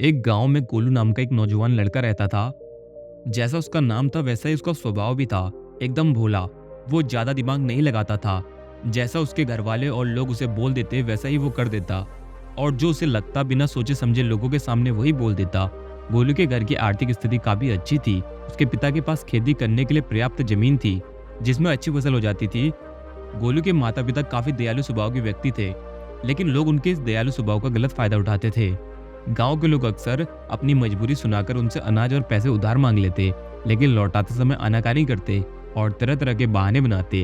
एक गांव में गोलू नाम का एक नौजवान लड़का रहता था। जैसा उसका नाम था वैसा ही उसका स्वभाव भी था। एकदम भोला। वो ज्यादा दिमाग नहीं लगाता था। जैसा उसके घर वाले और लोग उसे बोल देते वैसा ही वो कर देता, और जो उसे लगता बिना सोचे समझे लोगों के सामने वही बोल देता। गोलू के घर की आर्थिक स्थिति काफी अच्छी थी। उसके पिता के पास खेती करने के लिए पर्याप्त जमीन थी जिसमें अच्छी फसल हो जाती थी। गोलू के माता पिता काफी दयालु स्वभाव के व्यक्ति थे, लेकिन लोग उनके इस दयालु स्वभाव का गलत फायदा उठाते थे। गांव के लोग अक्सर अपनी मजबूरी सुनाकर उनसे अनाज और पैसे उधार मांग लेते, लेकिन लौटाते समय आनाकानी करते और तरह तरह के बहाने बनाते।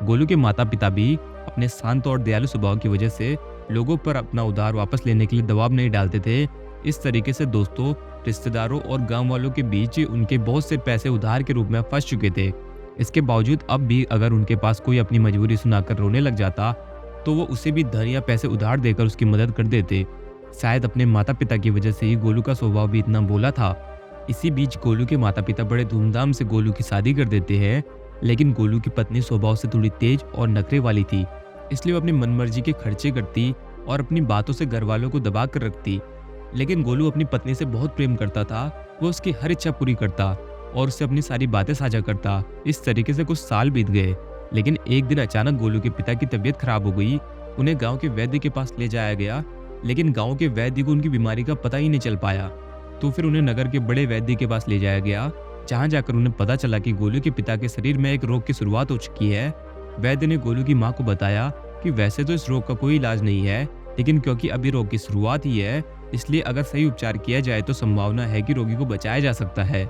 गोलू के माता पिता भी अपने शांत और दयालु स्वभाव की वजह से लोगों पर अपना उधार वापस लेने के लिए दबाव नहीं डालते थे। इस तरीके से दोस्तों, रिश्तेदारों और गांव वालों के बीच उनके बहुत से पैसे उधार के रूप में फंस चुके थे। इसके बावजूद अब भी अगर उनके पास कोई अपनी मजबूरी सुनाकर रोने लग जाता तो वो उसे भी धन या पैसे उधार देकर उसकी मदद कर देते। शायद अपने माता पिता की वजह से ही गोलू का स्वभाव भी इतना भोला था। इसी बीच गोलू के माता पिता बड़े धूमधाम से गोलू की शादी कर देते हैं, लेकिन गोलू की पत्नी स्वभाव से थोड़ी तेज और नखरे वाली थी, इसलिए वो अपनी मनमर्जी के खर्चे करती और अपनी बातों से घर वालों को दबा कर रखती। लेकिन गोलू अपनी पत्नी से बहुत प्रेम करता था। वो उसकी हर इच्छा पूरी करता और उससे अपनी सारी बातें साझा करता। इस तरीके से कुछ साल बीत गए, लेकिन एक दिन अचानक गोलू के पिता की तबीयत खराब हो गई। उन्हें गांव के वैद्य के पास ले जाया गया, लेकिन गांव के वैद्य को उनकी बीमारी का पता ही नहीं चल पाया। तो फिर उन्हें नगर के बड़े वैद्य के पास ले जाया गया, जहां जाकर उन्हें पता चला कि गोलू के पिता के शरीर में एक रोग की शुरुआत हो चुकी है। वैद्य ने गोलू की मां को बताया कि वैसे तो इस रोग का कोई इलाज नहीं है, लेकिन क्योंकि अभी रोग की शुरुआत ही है, इसलिए अगर सही उपचार किया जाए तो संभावना है कि रोगी को बचाया जा सकता है।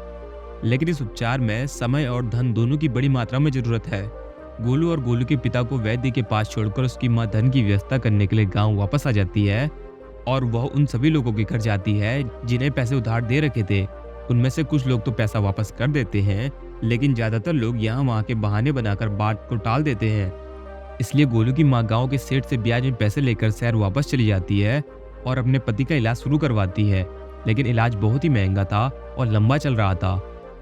लेकिन इस उपचार में समय और धन दोनों की बड़ी मात्रा में जरूरत है। गोलू और गोलू के पिता को वैद्य के पास छोड़कर उसकी मां धन की व्यवस्था करने के लिए गांव वापस आ जाती है, और वह उन सभी लोगों के घर जाती है जिन्हें पैसे उधार दे रखे थे। उनमें से कुछ लोग तो पैसा वापस कर देते हैं, लेकिन ज्यादातर लोग यहाँ वहाँ के बहाने बनाकर बात को टाल देते हैं। इसलिए गोलू की माँ गांव के सेठ से ब्याज में पैसे लेकर शहर वापस चली जाती है और अपने पति का इलाज शुरू करवाती है। लेकिन इलाज बहुत ही महंगा था और लंबा चल रहा था,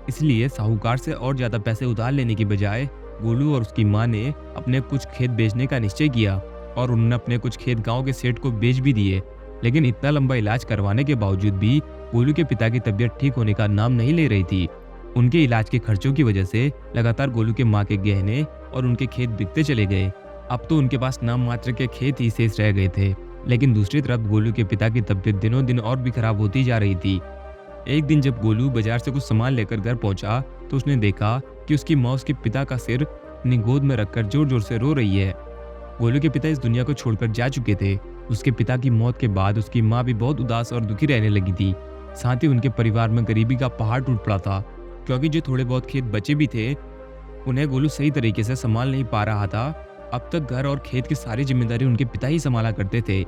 इसलिए साहूकार से और ज्यादा पैसे उधार लेने की बजाय गोलू और उसकी माँ ने अपने कुछ खेत बेचने का निश्चय किया, और उन्होंने अपने कुछ खेत गांव के सेठ को बेच भी दिए। लेकिन इतना लंबा इलाज करवाने के बावजूद भी गोलू के पिता की तबीयत ठीक होने का नाम नहीं ले रही थी। उनके इलाज के खर्चों की वजह से लगातार गोलू के माँ के गहने और उनके खेत बिकते चले गए। अब तो उनके पास नाम मात्र के खेत ही शेष रह गए थे। लेकिन दूसरी तरफ गोलू के पिता की तबीयत दिनों दिन और भी खराब होती जा रही थी। एक दिन जब गोलू बाजार से कुछ सामान लेकर घर पहुंचा तो उसने देखा कि उसकी माँ उसके पिता का सिर अपनी गोद में रखकर जोर जोर से रो रही है। गोलू के पिता इस दुनिया को छोड़कर जा चुके थे। उसके पिता की मौत के बाद उसकी माँ भी बहुत उदास और दुखी रहने लगी थी। साथ ही उनके परिवार में गरीबी का पहाड़ टूट पड़ा था, क्योंकि जो थोड़े बहुत खेत बचे भी थे उन्हें गोलू सही तरीके से संभाल नहीं पा रहा था। अब तक घर और खेत की सारी जिम्मेदारी उनके पिता ही संभाला करते थे,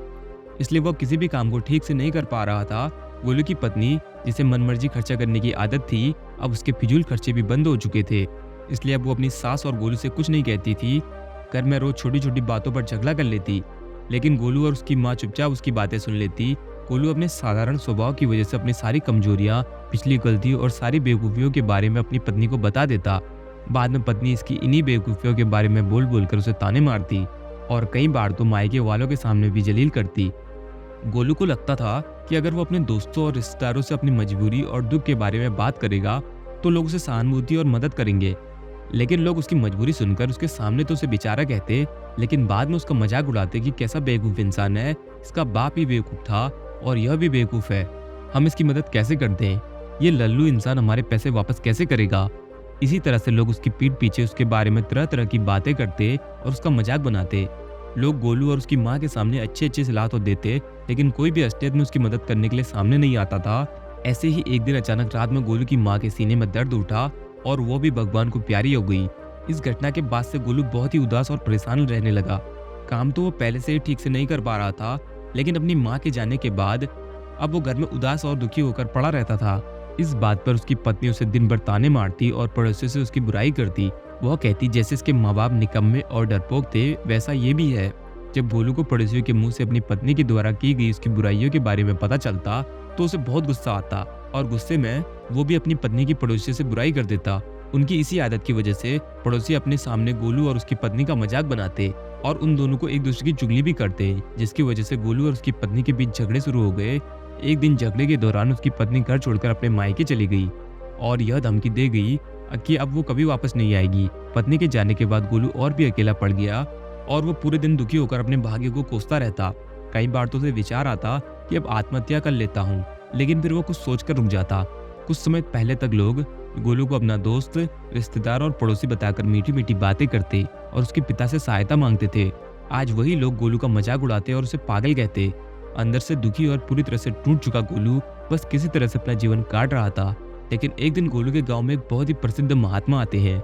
इसलिए वह किसी भी काम को ठीक से नहीं कर पा रहा था। गोलू की पत्नी, जिसे मनमर्जी खर्चा करने की आदत थी, अब उसके फिजूल खर्चे भी बंद हो चुके थे, इसलिए अब वो अपनी सास और गोलू से कुछ नहीं कहती थी। घर में रोज छोटी छोटी बातों पर झगड़ा कर लेती, लेकिन गोलू और उसकी माँ चुपचाप उसकी बातें सुन लेती। गोलू अपने साधारण स्वभाव की वजह से अपनी सारी कमजोरियां, पिछली गलती और सारी बेवकूफियों के बारे में अपनी पत्नी को बता देता। बाद में पत्नी इसकी इन्हीं बेवकूफियों के बारे में बोल बोल कर उसे ताने मारती और कई बार तो मायके वालों के सामने भी जलील करती। गोलू को लगता था कि अगर वो अपने दोस्तों और रिश्तेदारों से अपनी मजबूरी और दुख के बारे में बात करेगा तो लोग उसे सहानुभूति और मदद करेंगे। लेकिन लोग उसकी मजबूरी सुनकर उसके सामने तो उसे बेचारा कहते, लेकिन बाद में उसका मजाक उड़ाते कि कैसा बेवकूफ इंसान है, इसका बाप ही बेवकूफ था और यह भी बेवकूफ है, हम इसकी मदद कैसे कर दें, ये लल्लू इंसान हमारे पैसे वापस कैसे करेगा। इसी तरह से लोग उसकी पीठ पीछे उसके बारे में तरह तरह की बातें करते और उसका मजाक बनाते। लोग गोलू और उसकी माँ के सामने अच्छी अच्छी सलाह तो देते, लेकिन कोई भी असलियत में उसकी मदद करने के लिए सामने नहीं आता था। ऐसे ही एक दिन अचानक रात में गोलू की माँ के सीने में दर्द उठा और वो भी भगवान को प्यारी हो गई। इस घटना के बाद से गोलू बहुत ही उदास और परेशान रहने लगा। काम तो वो पहले से ही ठीक से नहीं कर पा रहा था, लेकिन अपनी माँ के जाने के बाद अब वो घर में उदास और दुखी होकर पड़ा रहता था। इस बात पर उसकी पत्नी उसे दिन भर ताने मारती और पड़ोसियों से उसकी बुराई करती। वह कहती जैसे इसके माँ बाप निकम्मे और डरपोक थे, वैसा ये भी है। जब गोलू को पड़ोसियों के मुंह से अपनी पत्नी के द्वारा की गई उसकी बुराइयों के बारे में पता चलता तो उसे बहुत गुस्सा आता, और गुस्से में वो भी अपनी पत्नी की पड़ोसियों से बुराई कर देता। उनकी इसी आदत की वजह से पड़ोसी अपने सामने गोलू और उसकी पत्नी का मजाक बनाते और उन दोनों को एक दूसरे की चुगली भी करते, जिसकी वजह से गोलू और उसकी पत्नी के बीच झगड़े शुरू हो गए। एक दिन झगड़े के दौरान उसकी पत्नी घर छोड़कर अपने मायके चली गई और यह धमकी दे गई कि अब वो कभी वापस नहीं आएगी। पत्नी के जाने के बाद गोलू और भी अकेला पड़ गया और वो पूरे दिन दुखी होकर अपने भाग्य को कोसता रहता। कई बार तो उसे विचार आता कि अब आत्महत्या कर लेता हूँ, लेकिन फिर वो कुछ सोचकर रुक जाता। कुछ समय पहले तक लोग गोलू को अपना दोस्त, रिश्तेदार और पड़ोसी बताकर मीठी मीठी बातें करते और उसके पिता से सहायता मांगते थे। आज वही लोग गोलू का मजाक उड़ाते और उसे पागल कहते। अंदर से दुखी और पूरी तरह से टूट चुका गोलू बस किसी तरह से अपना जीवन काट रहा था। लेकिन एक दिन गोलू के गांव में एक बहुत ही प्रसिद्ध महात्मा आते हैं।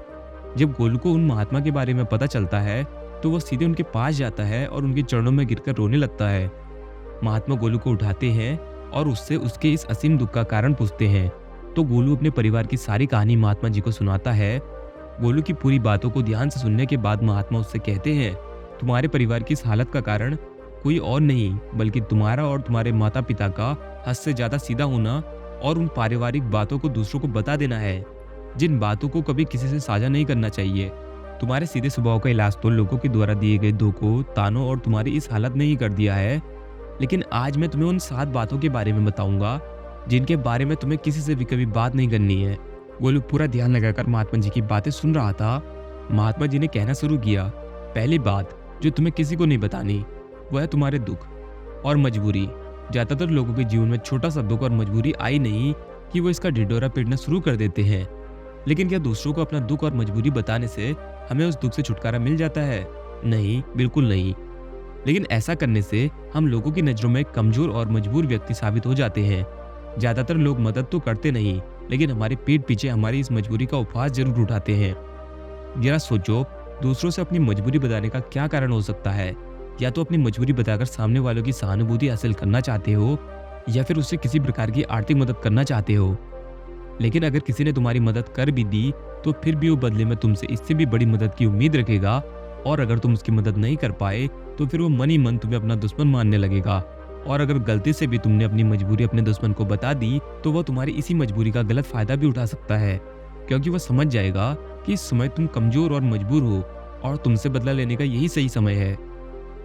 जब गोलू को उन महात्मा के बारे में पता चलता है तो वह सीधे उनके पास जाता है और उनके चरणों में गिरकर रोने लगता है। महात्मा गोलू को उठाते हैं और उससे उसके इस असीम दुख का कारण पूछते हैं। तो गोलू अपने परिवार की सारी कहानी महात्मा जी को सुनाता है। गोलू की पूरी बातों को ध्यान से सुनने के बाद महात्मा उससे कहते हैं, तुम्हारे परिवार की इस हालत का कारण कोई और नहीं बल्कि तुम्हारा और तुम्हारे माता पिता का हद से ज्यादा सीधा होना और उन पारिवारिक बातों को दूसरों को बता देना है, जिन बातों को कभी किसी से साझा नहीं करना चाहिए। तुम्हारे सीधे स्वभाव का इलाज तो लोगों के द्वारा दिए गए धोखों, तानों और तुम्हारी इस हालत ने ही कर दिया है। लेकिन आज मैं तुम्हें उन 7 बातों के बारे में बताऊंगा जिनके बारे में तुम्हें किसी से भी कभी बात नहीं करनी है। गोलू पूरा ध्यान लगाकर महात्मा जी की बातें सुन रहा था। महात्मा जी ने कहना शुरू किया, पहली बात जो तुम्हें किसी को नहीं बतानी वह है तुम्हारे दुख और मजबूरी। ज्यादातर लोगों के जीवन में छोटा सा दुख और मजबूरी आई नहीं कि वो इसका ढिढोरा पीटना शुरू कर देते हैं। लेकिन क्या दूसरों को अपना दुख और मजबूरी बताने से हमें उस दुख से छुटकारा मिल जाता है? नहीं, बिल्कुल नहीं। लेकिन ऐसा करने से हम लोगों की नजरों में कमजोर और मजबूर व्यक्ति साबित हो जाते हैं। ज्यादातर लोग मदद तो करते नहीं, लेकिन हमारे पीठ पीछे हमारी इस मजबूरी का उपहास जरूर उठाते हैं। जरा सोचो, दूसरों से अपनी मजबूरी बताने का क्या कारण हो सकता है? या तो अपनी मजबूरी बताकर सामने वालों की सहानुभूति हासिल करना चाहते हो, या फिर उससे किसी प्रकार की आर्थिक मदद करना चाहते हो। लेकिन अगर किसी ने तुम्हारी मदद कर भी दी तो फिर भी वो बदले में तुमसे इससे भी बड़ी मदद की उम्मीद रखेगा, और अगर तुम उसकी मदद नहीं कर पाए तो फिर वो मन ही मन तुम्हें अपना दुश्मन मानने लगेगा। और अगर गलती से भी तुमने अपनी मजबूरी अपने दुश्मन को बता दी तो वह तुम्हारी इसी मजबूरी का गलत फायदा भी उठा सकता है, क्योंकि वह समझ जाएगा कि इस समय तुम कमजोर और मजबूर हो और तुमसे बदला लेने का यही सही समय है।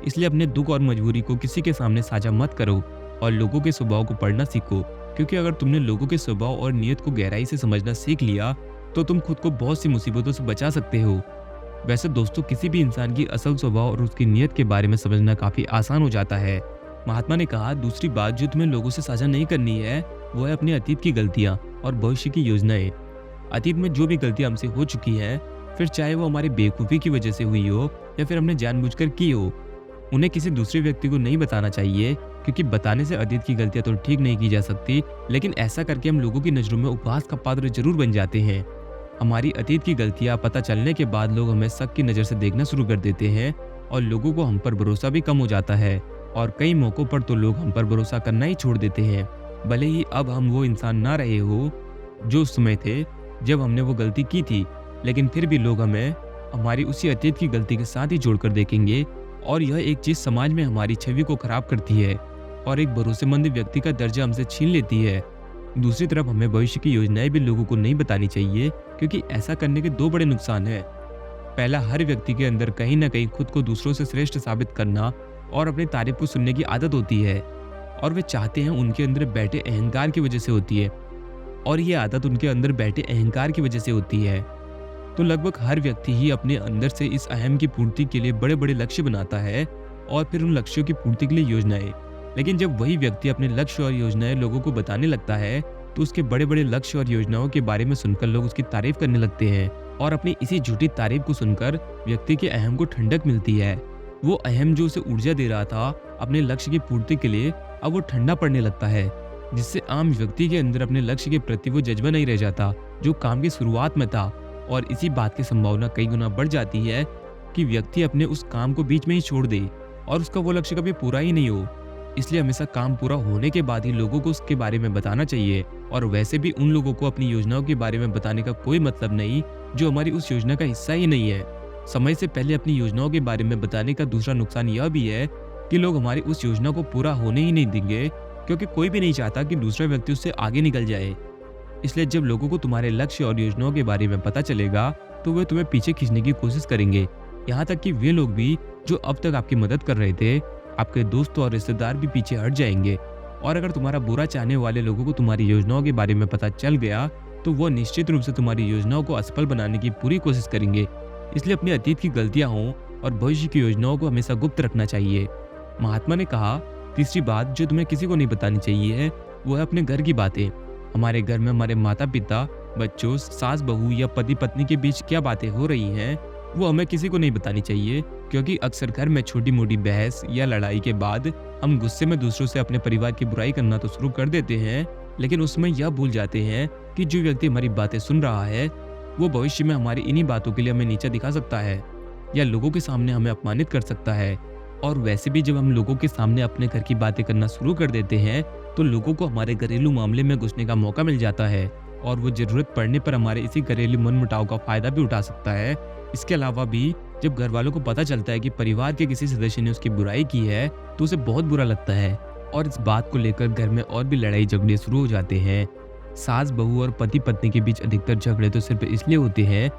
इसलिए अपने दुख और मजबूरी को किसी के सामने साझा मत करो और लोगों के स्वभाव को पढ़ना सीखो, क्योंकि अगर तुमने लोगों के स्वभाव और नियत को गहराई से समझना सीख लिया तो तुम खुद को बहुत सी मुसीबतों से बचा सकते हो। वैसे दोस्तों, किसी भी इंसान की असल स्वभाव और उसकी नियत के बारे में समझना काफी आसान हो जाता है। महात्मा ने कहा, दूसरी बात जो तुम्हें लोगों से साझा नहीं करनी है वो है अपने अतीत की गलतियां और भविष्य की योजनाएं। अतीत में जो भी गलतियां हमसे हो चुकी हैं, फिर चाहे वो हमारी बेवकूफ़ी की वजह से हुई हो या फिर हमने जानबूझकर की हो, उन्हें किसी दूसरे व्यक्ति को नहीं बताना चाहिए, क्योंकि बताने से अतीत की गलतियां तो ठीक नहीं की जा सकती, लेकिन ऐसा करके हम लोगों की नज़रों में उपहास का पात्र जरूर बन जाते हैं। हमारी अतीत की गलतियां पता चलने के बाद लोग हमें शक की नज़र से देखना शुरू कर देते हैं और लोगों को हम पर भरोसा भी कम हो जाता है, और कई मौक़ों पर तो लोग हम पर भरोसा करना ही छोड़ देते हैं। भले ही अब हम वो इंसान ना रहे हो जो उस समय थे जब हमने वो गलती की थी, लेकिन फिर भी लोग हमें हमारी उसी अतीत की गलती के साथ ही जोड़कर देखेंगे, और यह एक चीज़ समाज में हमारी छवि को खराब करती है और एक भरोसेमंद व्यक्ति का दर्जा हमसे छीन लेती है। दूसरी तरफ हमें भविष्य की योजनाएं भी लोगों को नहीं बतानी चाहिए, क्योंकि ऐसा करने के 2 बड़े नुकसान हैं। पहला, हर व्यक्ति के अंदर कहीं ना कहीं खुद को दूसरों से श्रेष्ठ साबित करना और अपनी तारीफ को सुनने की आदत होती है, और वे चाहते हैं उनके अंदर बैठे अहंकार की वजह से होती है, और ये आदत उनके अंदर बैठे अहंकार की वजह से होती है। तो लगभग हर व्यक्ति ही अपने अंदर से इस अहम की पूर्ति के लिए बड़े बड़े लक्ष्य बनाता है और फिर उन लक्ष्यों की पूर्ति के लिए योजनाएं। लेकिन जब वही व्यक्ति अपने लक्ष्य और योजनाएं लोगों को बताने लगता है तो उसके बड़े बड़े लक्ष्य और योजनाओं के बारे में सुनकर लोग उसकी तारीफ करने लगते हैं, और अपनी इसी झूठी तारीफ को सुनकर व्यक्ति के अहम को ठंडक मिलती है। वो अहम जो उसे ऊर्जा दे रहा था अपने लक्ष्य की पूर्ति के लिए, अब वो ठंडा पड़ने लगता है, जिससे आम व्यक्ति के अंदर अपने लक्ष्य के प्रति वो जज्बा नहीं रह जाता जो काम की शुरुआत में था। और इसी बात की संभावना कई गुना बढ़ जाती है कि व्यक्ति अपने उस काम को बीच में ही छोड़ दे और उसका वो लक्ष्य कभी पूरा ही नहीं हो। इसलिए हमेशा काम पूरा होने के बाद ही लोगों को उसके बारे में बताना चाहिए, और वैसे भी उन लोगों को अपनी योजनाओं के बारे में बताने का कोई मतलब नहीं जो हमारी उस योजना का हिस्सा ही नहीं है। समय से पहले अपनी योजनाओं के बारे में बताने का दूसरा नुकसान यह भी है कि लोग हमारी उस योजना को पूरा होने ही नहीं देंगे, क्योंकि कोई भी नहीं चाहता कि दूसरा व्यक्ति उससे आगे निकल जाए। इसलिए जब लोगों को तुम्हारे लक्ष्य और योजनाओं के बारे में पता चलेगा तो वे तुम्हें पीछे खींचने की कोशिश करेंगे, यहाँ तक कि वे लोग भी जो अब तक आपकी मदद कर रहे थे, आपके दोस्त और रिश्तेदार भी पीछे हट जाएंगे। और अगर तुम्हारा बुरा चाहने वाले लोगों को तुम्हारी योजनाओं के बारे में पता चल गया तो वो निश्चित रूप से तुम्हारी योजनाओं को असफल बनाने की पूरी कोशिश करेंगे। इसलिए अपने अतीत की गलतियां हों और भविष्य की योजनाओं को हमेशा गुप्त रखना चाहिए। महात्मा ने कहा, तीसरी बात जो तुम्हें किसी को नहीं बतानी चाहिए वो है अपने घर की बातें। हमारे घर में हमारे माता पिता, बच्चों, सास बहू या पति पत्नी के बीच क्या बातें हो रही हैं वो हमें किसी को नहीं बतानी चाहिए, क्योंकि अक्सर घर में छोटी मोटी बहस या लड़ाई के बाद हम गुस्से में दूसरों से अपने परिवार की बुराई करना तो शुरू कर देते हैं, लेकिन उसमें यह भूल जाते हैं कि जो व्यक्ति हमारी बातें सुन रहा है वो भविष्य में हमारी इन्हीं बातों के लिए हमें नीचा दिखा सकता है या लोगों के सामने हमें अपमानित कर सकता है। और वैसे भी जब हम लोगों के सामने अपने घर की बातें करना शुरू कर देते हैं तो लोगों को हमारे घरेलू मामले में घुसने का मौका मिल जाता है और वो जरूरत पड़ने पर हमारे इसी घरेलू मनमुटाव का फायदा भी उठा सकता है। इसके अलावा भी जब घर वालों को पता चलता है कि परिवार के किसी सदस्य ने उसकी बुराई की है तो उसे बहुत बुरा लगता है और इस बात को लेकर घर में और भी लड़ाई झगड़े शुरू हो जाते हैं। सास बहू और पति पत्नी के बीच अधिकतर झगड़े तो सिर्फ इसलिए होते हैं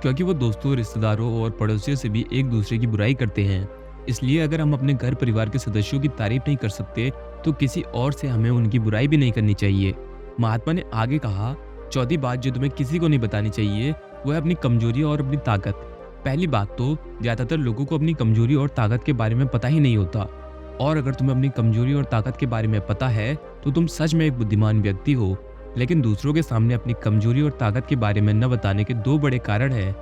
क्योंकि वो दोस्तों, रिश्तेदारों और पड़ोसियों से भी एक दूसरे की बुराई करते हैं। इसलिए अगर हम अपने घर परिवार के सदस्यों की तारीफ नहीं कर सकते तो किसी और से हमें उनकी बुराई भी नहीं करनी चाहिए। महात्मा ने आगे कहा, चौथी बात जो तुम्हें किसी को नहीं बतानी चाहिए वो है अपनी कमजोरी और अपनी ताकत। पहली बात तो ज्यादातर लोगों को अपनी कमजोरी और ताकत के बारे में पता ही नहीं होता, और अगर तुम्हें अपनी कमजोरी और ताकत के बारे में पता है तो तुम सच में एक बुद्धिमान व्यक्ति हो। लेकिन दूसरों के सामने अपनी कमजोरी और ताकत के बारे में न बताने के दो बड़े कारण हैं।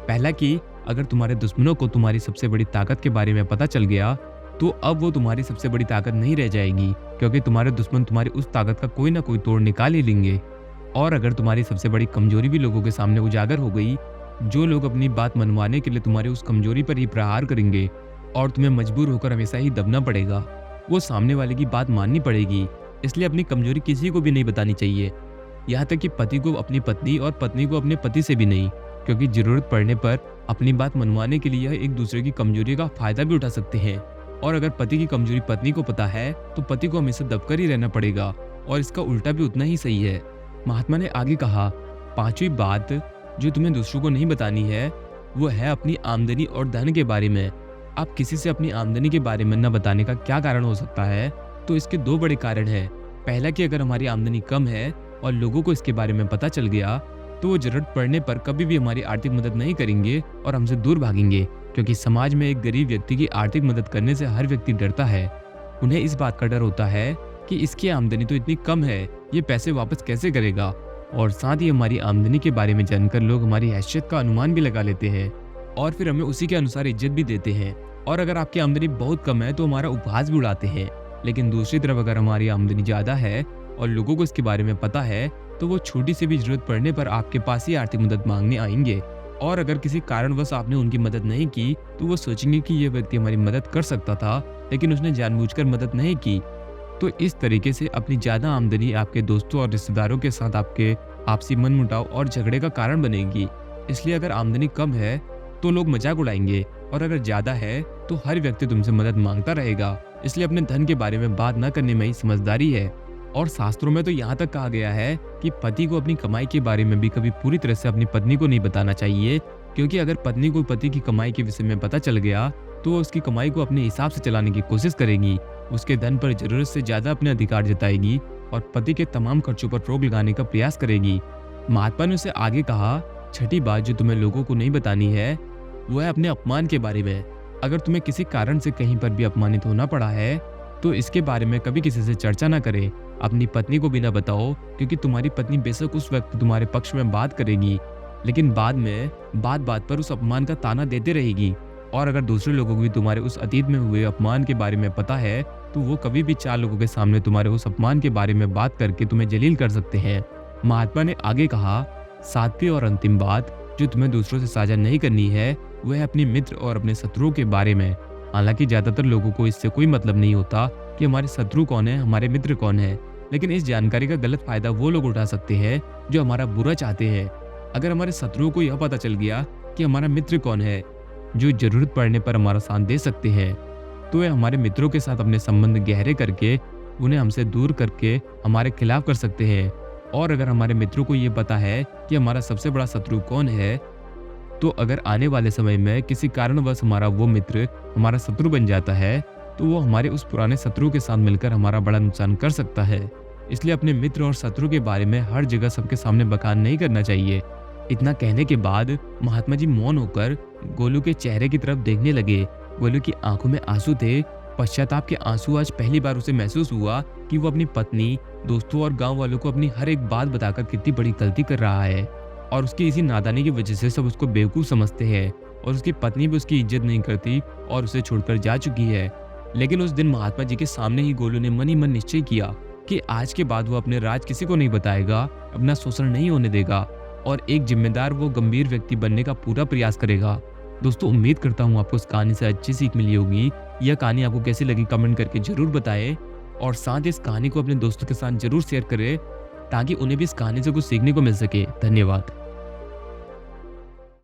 पहला कि अगर तुम्हारे दुश्मनों को तुम्हारी सबसे बड़ी ताकत के बारे में पता चल गया तो अब वो तुम्हारी सबसे बड़ी ताकत नहीं रह जाएगी, क्योंकि तुम्हारे दुश्मन तुम्हारी उस ताकत का कोई ना कोई तोड़ निकाल ही लेंगे। और अगर तुम्हारी सबसे बड़ी कमजोरी भी लोगों के सामने उजागर हो गई, जो लोग अपनी बात मनवाने के लिए तुम्हारी उस कमजोरी पर ही प्रहार करेंगे और तुम्हें मजबूर होकर हमेशा ही दबना पड़ेगा, वो सामने वाले की बात माननी पड़ेगी। इसलिए अपनी कमजोरी किसी को भी नहीं बतानी चाहिए, यहाँ तक कि पति को अपनी पत्नी और पत्नी को अपने पति से भी नहीं, क्योंकि जरूरत पड़ने पर अपनी बात मनवाने के लिए यह एक दूसरे की कमजोरी का फायदा भी उठा सकते हैं। और अगर पति की कमजोरी पत्नी को पता है तो पति को हमेशा दबकर ही रहना पड़ेगा, और इसका उल्टा भी उतना ही सही है। महात्मा ने आगे कहा, पांचवी बात जो तुम्हें दूसरों को नहीं बतानी है वो है अपनी आमदनी और धन के बारे में। आप किसी से अपनी आमदनी के बारे में न बताने का क्या कारण हो सकता है? तो इसके दो बड़े कारण हैं। पहला कि अगर हमारी आमदनी कम है और लोगों को इसके बारे में पता चल गया तो वो जरूरत पड़ने पर कभी भी हमारी आर्थिक मदद नहीं करेंगे और हमसे दूर भागेंगे, क्योंकि समाज में एक गरीब व्यक्ति की आर्थिक मदद करने से हर व्यक्ति डरता है। उन्हें इस बात का डर होता है कि इसकी आमदनी तो इतनी कम है, ये पैसे वापस कैसे करेगा। और साथ ही हमारी आमदनी के बारे में जानकर लोग हमारी हैसियत का अनुमान भी लगा लेते हैं और फिर हमें उसी के अनुसार इज्जत भी देते हैं। और अगर आपकी आमदनी बहुत कम है तो हमारा उपहास भी उड़ाते हैं। लेकिन दूसरी तरफ अगर हमारी आमदनी ज्यादा है और लोगों को इसके बारे में पता है तो वो छोटी सी भी जरूरत पड़ने पर आपके पास ही आर्थिक मदद मांगने आएंगे। और अगर किसी कारणवश आपने उनकी मदद नहीं की तो वो सोचेंगे कि ये व्यक्ति हमारी मदद कर सकता था लेकिन उसने जानबूझकर मदद नहीं की। तो इस तरीके से अपनी ज्यादा आमदनी आपके दोस्तों और रिश्तेदारों के साथ आपके आपसी मनमुटाव और झगड़े का कारण बनेगी। इसलिए अगर आमदनी कम है तो लोग मजाक उड़ाएंगे और अगर ज्यादा है तो हर व्यक्ति तुमसे मदद मांगता रहेगा। इसलिए अपने धन के बारे में बात न करने में ही समझदारी है। और शास्त्रों में तो यहाँ तक कहा गया है कि पति को अपनी कमाई के बारे में भी कभी पूरी तरह से अपनी पत्नी को नहीं बताना चाहिए, क्योंकि अगर पत्नी को पति की कमाई के विषय में पता चल गया तो वो उसकी कमाई को अपने हिसाब से चलाने की कोशिश करेगी, उसके धन पर जरूरत से ज्यादा अपने अधिकार जताएगी और पति के तमाम खर्चों पर रोक लगाने का प्रयास करेगी। महात्मा ने उसे आगे कहा, छठी बात जो तुम्हें लोगों को नहीं बतानी है वो है अपने अपमान के बारे में। अगर तुम्हें किसी कारण से कहीं पर भी अपमानित होना पड़ा है तो इसके बारे में कभी किसी से चर्चा ना करें। अपनी पत्नी को भी ना बताओ, क्योंकि तुम्हारी पत्नी बेशक उस वक्त तुम्हारे पक्ष में बात करेगी लेकिन बाद में बात पर उस अपमान का ताना देते रहेगी। और अगर दूसरे लोगों को भी तुम्हारे उस अतीत में हुए अपमान के बारे में पता है तो वो कभी भी चार लोगों के सामने तुम्हारे उस अपमान के बारे में बात करके तुम्हें जलील कर सकते हैं। महात्मा ने आगे कहा, सातवीं और अंतिम बात जो तुम्हें दूसरों से साझा नहीं करनी है वह है अपने मित्र और अपने शत्रुओं के बारे में। हालांकि ज्यादातर लोगों को इससे कोई मतलब नहीं होता कि हमारे शत्रु कौन है, हमारे मित्र कौन है, लेकिन इस जानकारी का गलत फायदा वो लोग उठा सकते हैं जो हमारा बुरा चाहते हैं। अगर हमारे शत्रुओं को यह पता चल गया कि हमारा मित्र कौन है जो जरूरत पड़ने पर हमारा साथ दे सकते हैं तो वे हमारे मित्रों के साथ अपने संबंध गहरे करके उन्हें हमसे दूर करके हमारे खिलाफ कर सकते हैं। और अगर हमारे मित्रों को ये पता है कि हमारा सबसे बड़ा शत्रु कौन है तो अगर आने वाले समय में किसी कारणवश हमारा वो मित्र हमारा शत्रु बन जाता है तो वो हमारे उस पुराने शत्रु के साथ मिलकर हमारा बड़ा नुकसान कर सकता है। इसलिए अपने मित्र और शत्रु के बारे में हर जगह सबके सामने बखान नहीं करना चाहिए। इतना कहने के बाद महात्मा जी मौन होकर गोलू के चेहरे की तरफ देखने लगे। गोलू की आंखों में आंसू थे, पश्चाताप के आंसू। आज पहली बार उसे महसूस हुआ कि वो अपनी पत्नी, दोस्तों और गांव वालों को अपनी हर एक बात बताकर कितनी बड़ी गलती कर रहा है, और उसकी इसी नादानी की वजह से सब उसको बेवकूफ़ समझते हैं, और उसकी पत्नी भी उसकी इज्जत नहीं करती और उसे छोड़कर जा चुकी है। लेकिन उस दिन महात्मा जी के सामने ही गोलू ने मन ही मन निश्चय किया कि आज के बाद वो अपने राज किसी को नहीं बताएगा, अपना शोषण नहीं होने देगा और एक जिम्मेदार व गंभीर व्यक्ति बनने का पूरा प्रयास करेगा। दोस्तों, उम्मीद करता हूँ आपको इस कहानी से अच्छी सीख मिली होगी। यह कहानी आपको कैसी लगी कमेंट करके जरूर बताएं, और साथ ही इस कहानी को अपने दोस्तों के साथ जरूर शेयर करें ताकि उन्हें भी इस कहानी से कुछ सीखने को मिल सके। धन्यवाद।